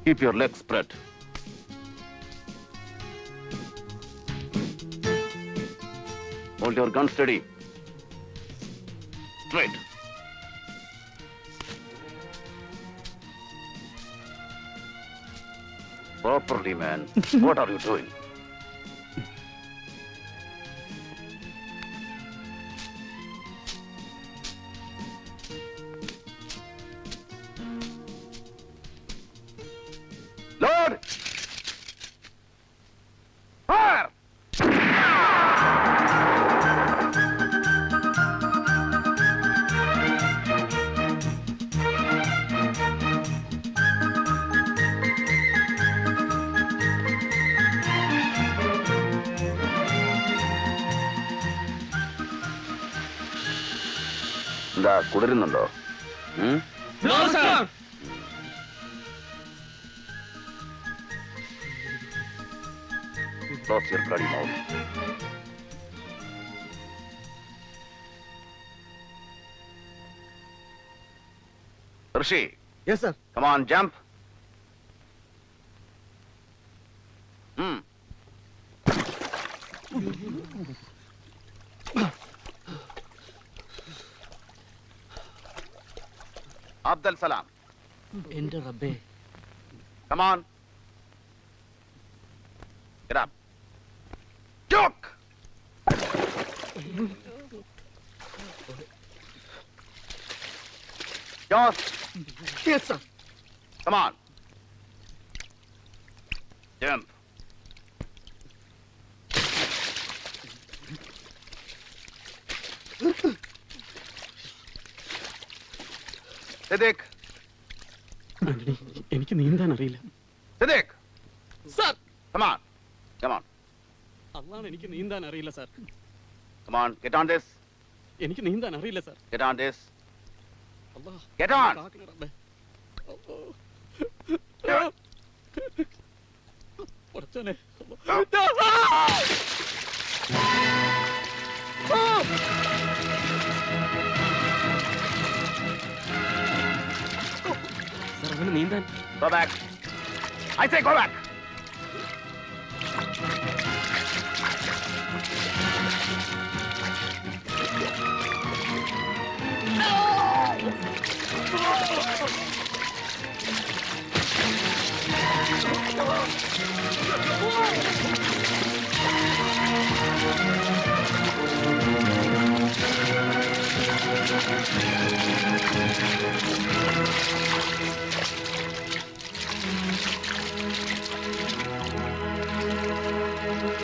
Keep your legs spread. Hold your gun steady. Straight. Properly, man. What are you doing? Load! Fire! എന്താ കുടരുന്നുണ്ടോ? Close your bloody mouth. Rishi. Yes, sir. Come on, jump. Abdul Salam. Enter Rabbe. Come on. Get up. Duck! Josh. Yes, sir. Come on. Jump. Siddiq. എനിക്ക് നീന്താൻ അറിയില്ല. Siddiq. Sir. Come on. Come on. അതാണ് എനിക്ക് നീന്താൻ അറിയില്ല sir. Come on. Get on this. എനിക്ക് നീന്താൻ അറിയില്ല സാർ. Get on this. അല്ലാ. Get on. കുറച്ചനെ. സാർ അവന് നീന്താൻ. Go back. I say go back.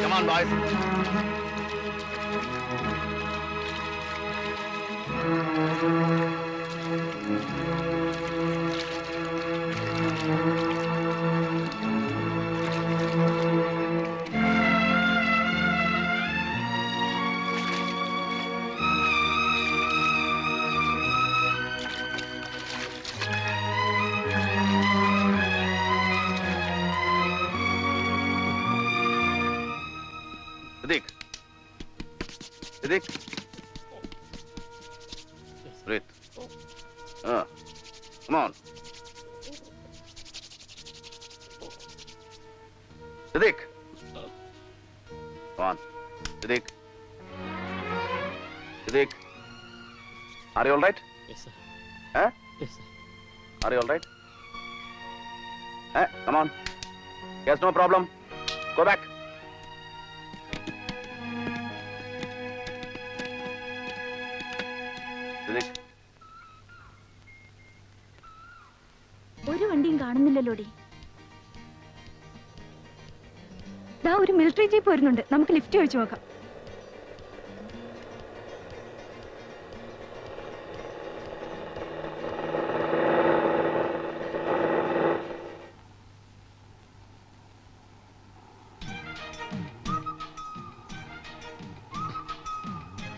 Come on, boys. Siddiq. Siddiq. Breathe. Come on. Siddiq. Come on. Siddiq. Siddiq. Are you all right? Yes, sir. Huh? Yes, sir. Are you all right? Come on. Yes, no problem. Go back. ഒരു വണ്ടിയും കാണുന്നില്ലല്ലോടി. ദാ ഒരു military jeep വരുന്നുണ്ട്. നമുക്ക് lift ചോദിച്ചു നോക്കാം.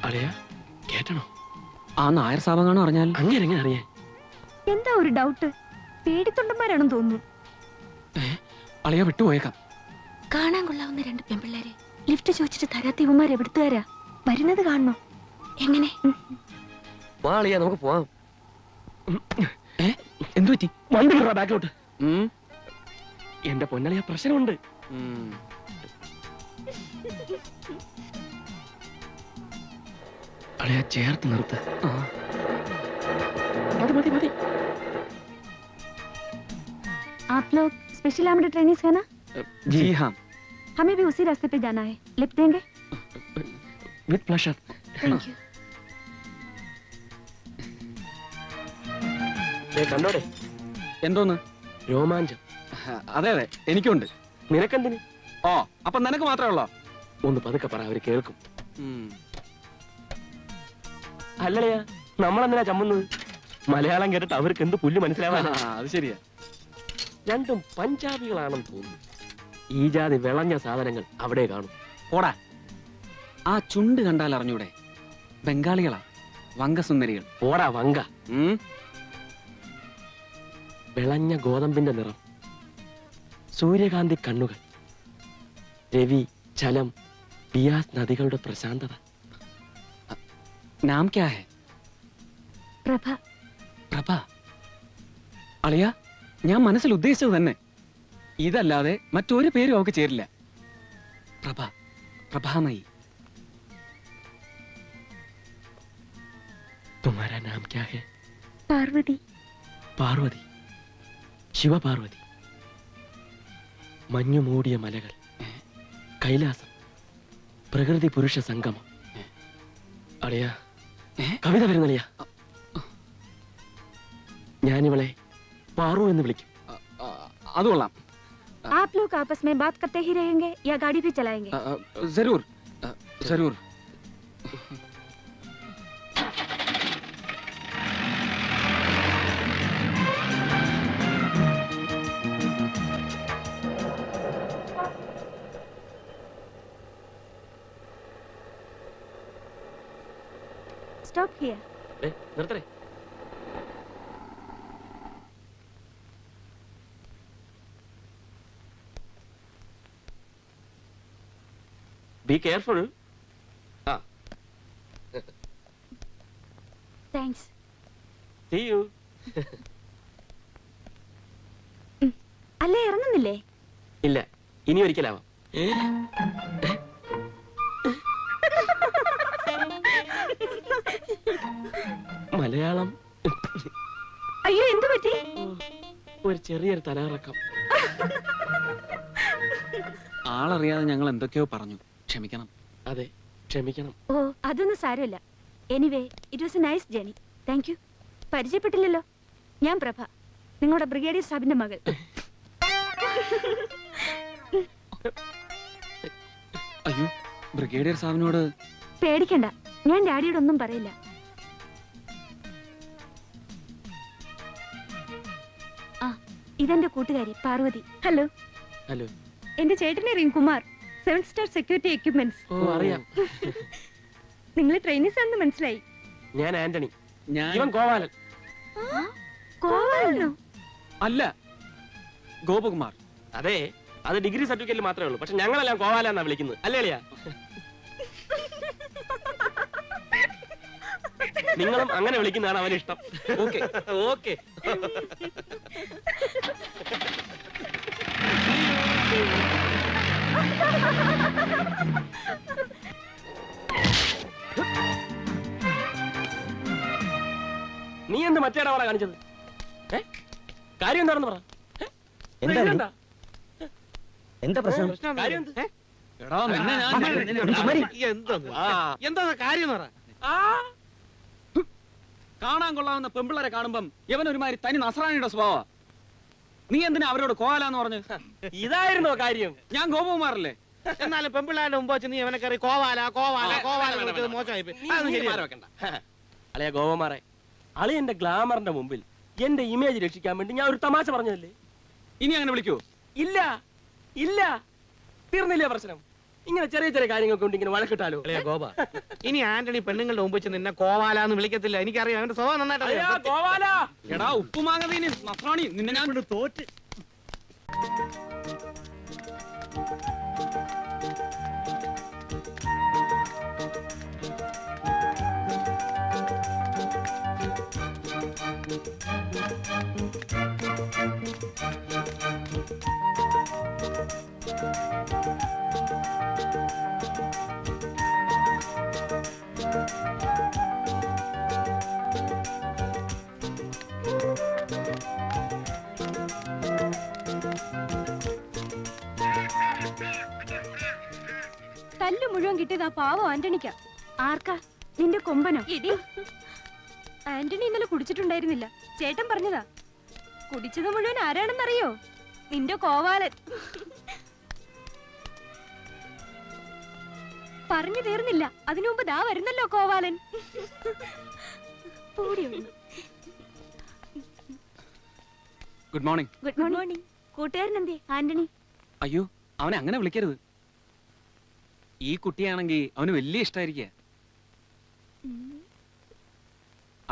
അളിയ കേട്ടണോ? ആ നായർ സാബാണോ അറിഞ്ഞാൽ അങ്ങനെ എങ്ങനെ അറിയാൻ? എന്താ ഒരു ഡൗട്ട്? പേടിത്തൊണ്ടന്മാരാണെന്ന് തോന്നുന്നു. അളിയ വിട്ടുപോയേക്കാം. കാണാൻ കൊള്ളാവുന്ന രണ്ട് പെൺപിള്ളേരെ ലിഫ്റ്റ് ചോദിച്ചിട്ട് തരാത്ത ഇവന്മാർ എവിടുത്തുകാരാ? വരുന്നത് കാണണോ? എങ്ങനെ? വാ അളിയ നമുക്ക് പോവാം. എന്തു പറ്റി? വണ്ടി ബാക്കിലോട്ട്. എന്റെ പൊന്നളിയ പ്രശ്നമുണ്ട്. അളിയ ചേർത്ത് നിർത്ത്. മതി മതി മതി. आप लोग स्पेशल आर्म्ड ट्रेनिंग्स है ना? जी हाँ. हमें भी उसी रास्ते पे जाना है. लिफ्ट देंगे? With pleasure. Thank you. കണ്ടോടെ എന്തോന്ന്? രോമാഞ്ചം. അതെ അതെ എനിക്കുണ്ട്. നിനക്കെന്തിന്? ഓ അപ്പൊ നിനക്ക് മാത്രമേ ഉള്ളോ? ഒന്ന് പതുക്കെ പറ, അവര് കേൾക്കും. അല്ലടയാ, നമ്മളെന്തിനാ ചമ്മുന്നത്? മലയാളം കേട്ടിട്ട് അവർക്ക് എന്ത് പുല്ല് മനസ്സിലാവാനാ? അത് ശരിയാ. രണ്ടും പഞ്ചാബികളാണെന്ന് തോന്നുന്നു. ഈ ജാതി വിളഞ്ഞ സാധനങ്ങൾ അവിടെ കാണും. പോടാ, ആ ചുണ്ട് കണ്ടാൽ അറിഞ്ഞൂടെ? ബംഗാളികളാ, വങ്കസുന്ദരികൾ. പോടാ വങ്ക. വിളഞ്ഞ ഗോതമ്പിന്റെ നിറം, സൂര്യകാന്തി കണ്ണുകൾ, രവി, ചലം, ബിയാസ് നദികളുടെ പ്രശാന്തത. നാം ക്യാ ഹൈ? പ്രഭ. പ്രഭ അളിയ, ഞാൻ മനസ്സിൽ ഉദ്ദേശിച്ചത് തന്നെ. ഇതല്ലാതെ മറ്റൊരു പേരും അവൾക്ക് ചേരില്ല. പ്രഭ, പ്രഭാമയി. तुम्हारा नाम क्या है? പാർവതി. പാർവതി, ശിവപാർവതി. മഞ്ഞു മൂടിയ മലകൾ, കൈലാസം, പ്രകൃതി പുരുഷ സംഗമം. അളിയ, കവിത വരുന്നളിയ. ഞാനിവളെ പാറു എന്ന് വിളിക്കും. അത് കൊള്ളാം. आप लोग आपस में बात करते ही रहेंगे या गाड़ी भी चलाएंगे? जरूर जरूर. Stop here. നിർത്തേ. Be careful. Thanks. See you. അല്ലേ ഇറങ്ങുന്നില്ലേ? ഇല്ല, ഇനി ഒരിക്കലാവാം. മലയാളം. അയ്യോ, എന്തു പറ്റി? ഒരു ചെറിയൊരു തലകറക്കം. ആളറിയാതെ ഞങ്ങൾ എന്തൊക്കെയോ പറഞ്ഞു. ക്ഷമിക്കണം. അതെ, ക്ഷമിക്കണം. ഓ, അതൊന്നും സാരമില്ല. Anyway, it was a nice journey. Thank you. പരിചയപ്പെട്ടില്ലല്ലോ. ഞാൻ പ്രഭ, നിങ്ങളുടെ ബ്രിഗേഡിയർ സാബിന്റെ മകൾ. അയ്യോ, ബ്രിഗേഡിയർ സാബിനോട് പേടിക്കണ്ട, ഞാൻ ഡാഡിയോട് ഒന്നും പറയില്ല. ആ, ഇതെന്റെ കൂട്ടുകാരി പാർവതി. ഹലോ. ഹലോ. എന്റെ ചേട്ടനെ റിംകുമാർ, 7 സ്റ്റാർ സെക്യൂരിറ്റി എക്യുപ്മെന്റ്സ്. ഓ, അറിയാം. നിങ്ങൾ ട്രെയിനീസ് ആണെന്ന് മനസ്സിലായി. ഞാൻ ആന്റണി. ഞാൻ ഇവൻ ഗോപാലൻ. കോവാലനോ? അല്ല, ഗോപകുമാർ. അതെ, അത് ഡിഗ്രി സർട്ടിഫിക്കറ്റിൽ മാത്രമേ ഉള്ളൂ. പക്ഷെ ഞങ്ങളെല്ലാം ഗോപാല എന്നാ വിളിക്കുന്നത്. അല്ലേ അളിയാ? നിങ്ങളും അങ്ങനെ വിളിക്കുന്നതാണ് അവന് ഇഷ്ടം. Okay okay. നീ എന്ത് മറ്റേടാ പറ കാണിച്ചത്? കാര്യം എന്താണെന്ന് പറ. എന്താ പ്രശ്നം? കാര്യം എന്ത്? എടാ, നിന്നെ ഞാൻ എന്താ കാര്യം? കാണാൻ കൊള്ളാവുന്ന പെമ്പിള്ളരെ കാണുമ്പം ഇവൻ ഒരുമാതിരി തനി നസ്രാണിയുടെ സ്വഭാവ. നീ എന്തിനാ അവരോട് കോവാലാന്ന് പറഞ്ഞു? ഇതായിരുന്നോ കാര്യം? ഞാൻ ഗോപകുമാറല്ലേ? എന്നാലും പെമ്പിള്ളാരുടെ മുമ്പ് വെച്ച് നീ അവനെ കയറി കോവാല കോവാല കോവാല മോശമായി. അളിയ ഗോപകുമാറെ, അളി എന്റെ ഗ്ലാമറിന്റെ മുമ്പിൽ എന്റെ ഇമേജ് രക്ഷിക്കാൻ വേണ്ടി ഞാൻ ഒരു തമാശ പറഞ്ഞതല്ലേ? ഇനി അങ്ങനെ വിളിക്കൂ? ഇല്ല ഇല്ല, തീർന്നില്ലേ പ്രശ്നം? ഇങ്ങനെ ചെറിയ ചെറിയ കാര്യങ്ങൾ കൊണ്ട് ഇങ്ങനെ വഴക്കിട്ടാലോ? ഗോപ, ഇനി ആന്റണി പെണ്ണുങ്ങളുടെ മുമ്പ് വെച്ച് നിന്നെ കോവാല എന്ന് വിളിക്കത്തില്ല. എനിക്കറിയാം, അവന്റെ സ്വഭാവം നന്നായിട്ട്. ഗോപാല, എടാ ഉപ്പുമാങ്ങതീനി നസ്രാണി, നിന്നെ ഞാൻ തോറ്റ്. കല്ല് മുഴുവൻ കിട്ടിയത് ആ പാവം ആന്റണിക്കാ. ആർക്കാ? നിന്റെ കൊമ്പനോ? ഇടി, ആന്റണി ഇന്നലെ കുടിച്ചിട്ടുണ്ടായിരുന്നില്ല. ചേട്ടൻ പറഞ്ഞതാ. കുടിച്ചത് മുഴുവൻ ആരാണെന്നറിയോ? നിന്റെ കോവാലൻ. പറഞ്ഞു തീർന്നില്ല, അതിനു മുമ്പ് ദാ വരുന്നല്ലോ Kovalan. Good morning. Good morning. കൂട്ടുകാരൻ എന്തേ? ആന്റണി. അയ്യോ, അവനെ അങ്ങനെ വിളിക്കരുത്. ഈ കുട്ടിയാണെങ്കിൽ അവന് വലിയ ഇഷ്ടമായിരിക്കുക.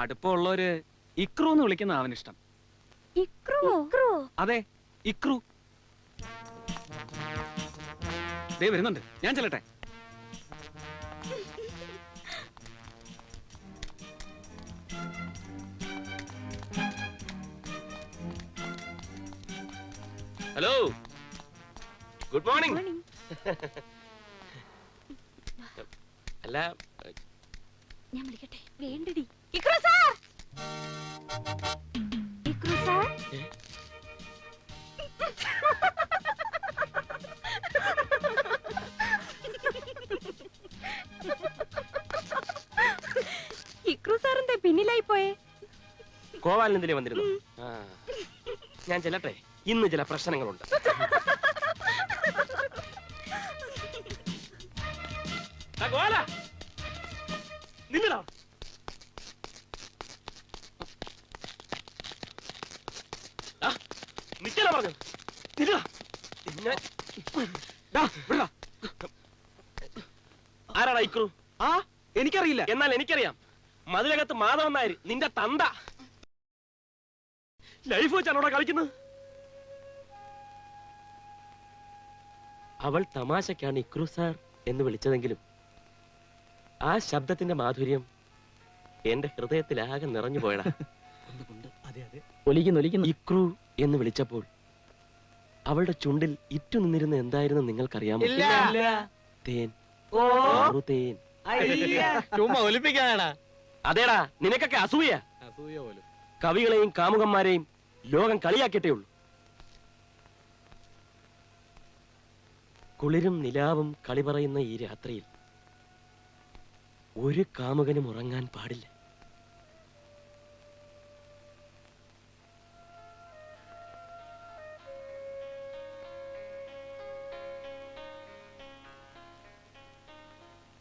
അടുപ്പമുള്ളവര് ഇക്രു എന്ന് വിളിക്കുന്ന അവനിഷ്ടം. അതെ, ഇക്രു. ദേ വരുന്നുണ്ട്, ഞാൻ ചെല്ലട്ടെ. Hello, good morning. അല്ല, ഞാൻ വിളിക്കട്ടെ? വേണ്ടടി. Ikru sir, Ikru sir. Ikru sir എന്താ പിന്നിലായി പോയേ? കോവാലൻ എന്തിലേ വന്നിരുന്നു? ഞാൻ ചെല്ലട്ടെ, ഇന്ന് ചില പ്രശ്നങ്ങളുണ്ട്. നിന്നടാ. നിൽക്കാനാ പറഞ്ഞു. ആരാടാ ഇക്രു? ആ, എനിക്കറിയില്ല. എന്നാൽ എനിക്കറിയാം. മതിലകത്ത് മാധവൻ നായർ, നിന്റെ തന്ത. ലൈഫ് വെച്ചാണോടാ കളിക്കുന്നത്? അവൾ തമാശക്കാണ് ഇക്രു സാർ എന്ന് വിളിച്ചതെങ്കിലും ആ ശബ്ദത്തിന്റെ മാധുര്യം എന്റെ ഹൃദയത്തിലാകെ നിറഞ്ഞു പോയടാ. ഇക്രു എന്ന് വിളിച്ചപ്പോൾ അവളുടെ ചുണ്ടിൽ ഇറ്റു നിന്നിരുന്ന എന്തായിരുന്നു നിങ്ങൾക്കറിയാമോ? തേൻ. തേൻ. ചുമ്മാ ഒലിപ്പിക്കാനാടാ. അതേടാ, നിനക്കൊക്കെ അസൂയ. കവികളെയും കാമുകന്മാരെയും ലോകം കളിയാക്കിയിട്ടേ ഉള്ളൂ. കുളിരും നിലാവും കളി പറയുന്ന ഈ രാത്രിയിൽ ഒരു കാമുകനും ഉറങ്ങാൻ പാടില്ല.